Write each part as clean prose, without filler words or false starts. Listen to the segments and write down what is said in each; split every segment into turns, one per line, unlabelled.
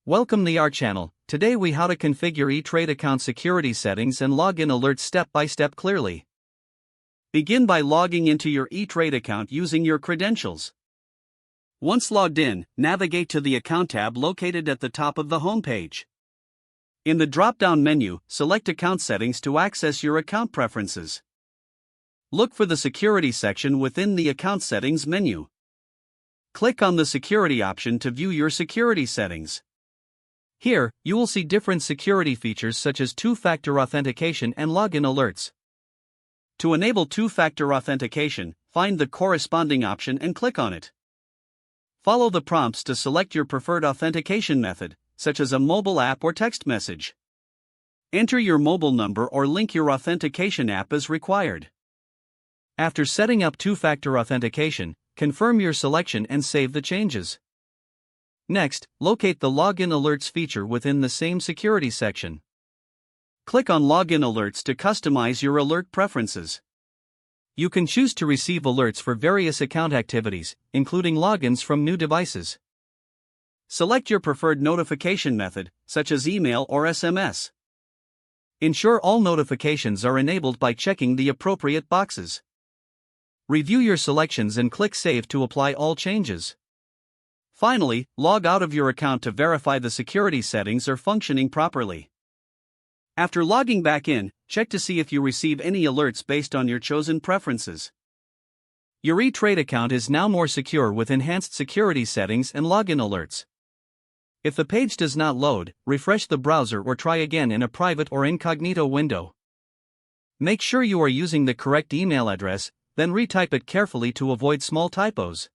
Welcome to our channel. Today we how to configure E-Trade account security settings and login alerts step by step clearly. Begin by logging into your E-Trade account using your credentials. Once logged in, navigate to the account tab located at the top of the home page. In the drop-down menu, select Account Settings to access your account preferences. Look for the Security section within the Account Settings menu. Click on the Security option to view your security settings. Here, you will see different security features such as two-factor authentication and login alerts. To enable two-factor authentication, find the corresponding option and click on it. Follow the prompts to select your preferred authentication method, such as a mobile app or text message. Enter your mobile number or link your authentication app as required. After setting up two-factor authentication, confirm your selection and save the changes. Next, locate the Login Alerts feature within the same security section. Click on Login Alerts to customize your alert preferences. You can choose to receive alerts for various account activities, including logins from new devices. Select your preferred notification method, such as email or SMS. Ensure all notifications are enabled by checking the appropriate boxes. Review your selections and click Save to apply all changes. Finally, log out of your account to verify the security settings are functioning properly. After logging back in, check to see if you receive any alerts based on your chosen preferences. Your E-Trade account is now more secure with enhanced security settings and login alerts. If the page does not load, refresh the browser or try again in a private or incognito window. Make sure you are using the correct email address, then retype it carefully to avoid small typos.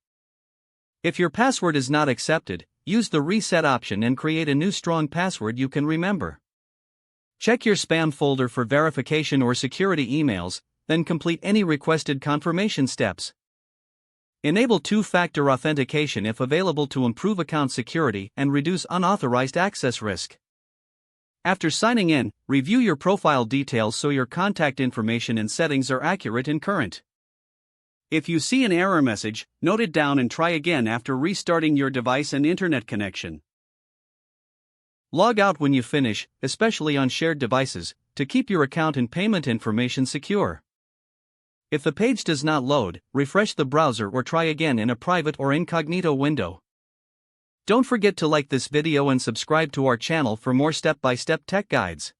If your password is not accepted, use the reset option and create a new strong password you can remember. Check your spam folder for verification or security emails, then complete any requested confirmation steps. Enable two-factor authentication if available to improve account security and reduce unauthorized access risk. After signing in, review your profile details so your contact information and settings are accurate and current. If you see an error message, note it down and try again after restarting your device and internet connection. Log out when you finish, especially on shared devices, to keep your account and payment information secure. If the page does not load, refresh the browser or try again in a private or incognito window. Don't forget to like this video and subscribe to our channel for more step-by-step tech guides.